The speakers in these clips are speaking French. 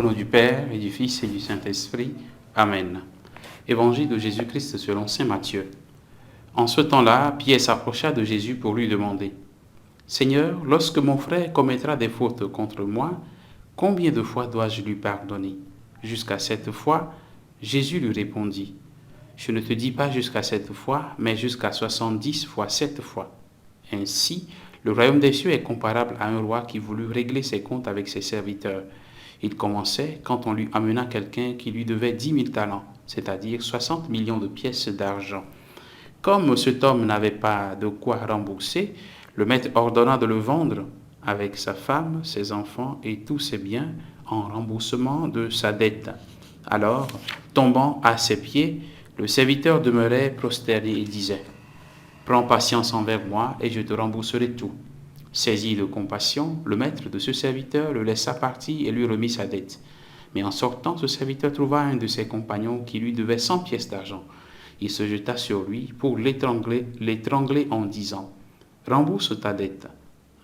nom du Père, et du Fils, et du Saint-Esprit. Amen. Évangile de Jésus-Christ selon saint Matthieu. En ce temps-là, Pierre s'approcha de Jésus pour lui demander : « Seigneur, lorsque mon frère commettra des fautes contre moi, combien de fois dois-je lui pardonner ? Jusqu'à 7 fois ? Jésus lui répondit : « Je ne te dis pas jusqu'à 7 fois, mais jusqu'à 70 fois 7 fois. » Ainsi, le royaume des cieux est comparable à un roi qui voulut régler ses comptes avec ses serviteurs. Il commençait quand on lui amena quelqu'un qui lui devait 10 000 talents, c'est-à-dire 60 millions de pièces d'argent. Comme cet homme n'avait pas de quoi rembourser, le maître ordonna de le vendre avec sa femme, ses enfants et tous ses biens en remboursement de sa dette. Alors, tombant à ses pieds, le serviteur demeurait prosterné et disait : « Prends patience envers moi et je te rembourserai tout. » Saisi de compassion, le maître de ce serviteur le laissa partir et lui remit sa dette. Mais en sortant, ce serviteur trouva un de ses compagnons qui lui devait 100 pièces d'argent. Il se jeta sur lui pour l'étrangler en disant : « Rembourse ta dette. »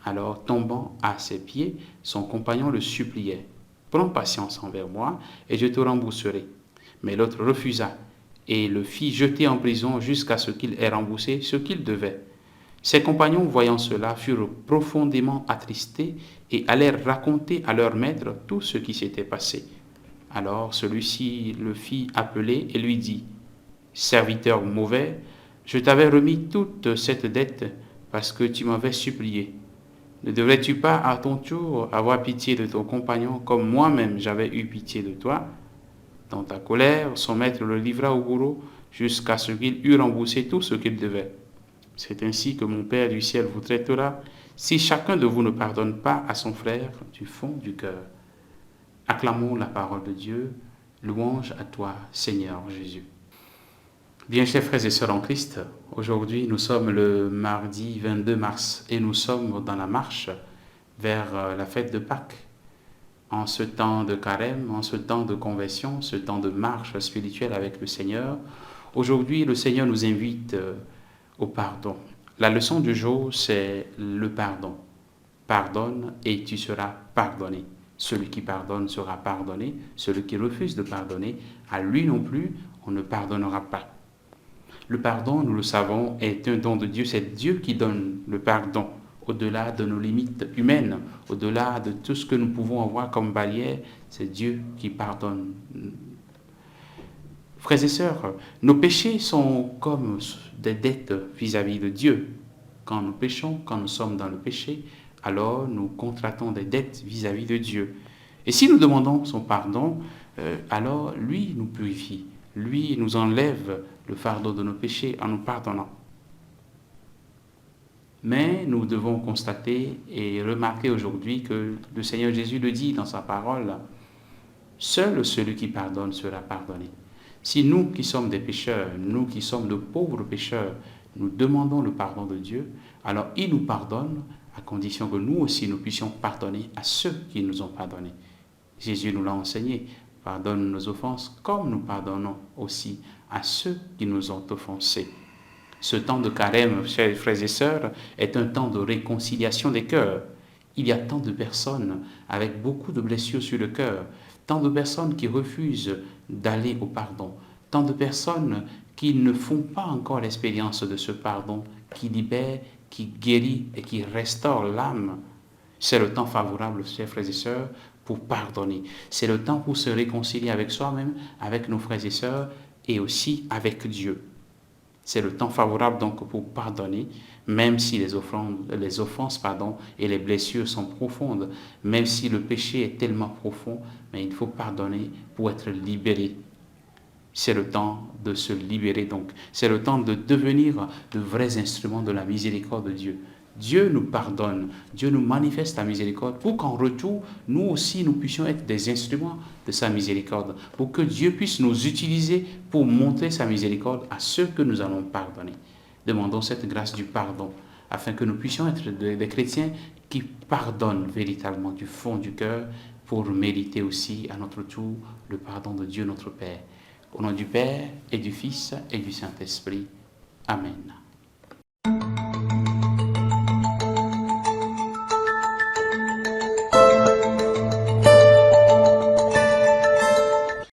Alors, tombant à ses pieds, son compagnon le suppliait : « Prends patience envers moi et je te rembourserai. » Mais l'autre refusa et le fit jeter en prison jusqu'à ce qu'il ait remboursé ce qu'il devait. Ses compagnons, voyant cela, furent profondément attristés et allèrent raconter à leur maître tout ce qui s'était passé. Alors celui-ci le fit appeler et lui dit : « Serviteur mauvais, je t'avais remis toute cette dette parce que tu m'avais supplié. Ne devrais-tu pas à ton tour avoir pitié de ton compagnon comme moi-même j'avais eu pitié de toi ? » Dans ta colère, son maître le livra au bourreau jusqu'à ce qu'il eût remboursé tout ce qu'il devait. C'est ainsi que mon Père du ciel vous traitera si chacun de vous ne pardonne pas à son frère du fond du cœur. Acclamons la parole de Dieu. Louange à toi, Seigneur Jésus. Bien, chers frères et sœurs en Christ, aujourd'hui nous sommes le mardi 22 mars et nous sommes dans la marche vers la fête de Pâques. En ce temps de carême, en ce temps de conversion, ce temps de marche spirituelle avec le Seigneur, aujourd'hui le Seigneur nous invite au pardon. La leçon du jour, c'est le pardon. Pardonne et tu seras pardonné. Celui qui pardonne sera pardonné. Celui qui refuse de pardonner, à lui non plus, on ne pardonnera pas. Le pardon, nous le savons, est un don de Dieu. C'est Dieu qui donne le pardon, au-delà de nos limites humaines, au-delà de tout ce que nous pouvons avoir comme barrière. C'est Dieu qui pardonne. Frères et sœurs, nos péchés sont comme des dettes vis-à-vis de Dieu. Quand nous péchons, quand nous sommes dans le péché, alors nous contractons des dettes vis-à-vis de Dieu. Et si nous demandons son pardon, alors lui nous purifie, lui nous enlève le fardeau de nos péchés en nous pardonnant. Mais nous devons constater et remarquer aujourd'hui que le Seigneur Jésus le dit dans sa parole : seul celui qui pardonne sera pardonné. Si nous qui sommes des pécheurs, nous qui sommes de pauvres pécheurs, nous demandons le pardon de Dieu, alors il nous pardonne à condition que nous aussi nous puissions pardonner à ceux qui nous ont pardonné. Jésus nous l'a enseigné, pardonne nos offenses comme nous pardonnons aussi à ceux qui nous ont offensés. Ce temps de carême, chers frères et sœurs, est un temps de réconciliation des cœurs. Il y a tant de personnes avec beaucoup de blessures sur le cœur, tant de personnes qui refusent d'aller au pardon, tant de personnes qui ne font pas encore l'expérience de ce pardon qui libère, qui guérit et qui restaure l'âme. C'est le temps favorable, chers frères et sœurs, pour pardonner. C'est le temps pour se réconcilier avec soi-même, avec nos frères et sœurs et aussi avec Dieu. C'est le temps favorable donc pour pardonner, même si les offenses et les blessures sont profondes, même si le péché est tellement profond, mais il faut pardonner pour être libéré. C'est le temps de se libérer donc. C'est le temps de devenir de vrais instruments de la miséricorde de Dieu. Dieu nous pardonne, Dieu nous manifeste la miséricorde pour qu'en retour, nous aussi, nous puissions être des instruments de sa miséricorde, pour que Dieu puisse nous utiliser pour montrer sa miséricorde à ceux que nous allons pardonner. Demandons cette grâce du pardon, afin que nous puissions être des chrétiens qui pardonnent véritablement du fond du cœur, pour mériter aussi à notre tour le pardon de Dieu notre Père. Au nom du Père et du Fils et du Saint-Esprit. Amen.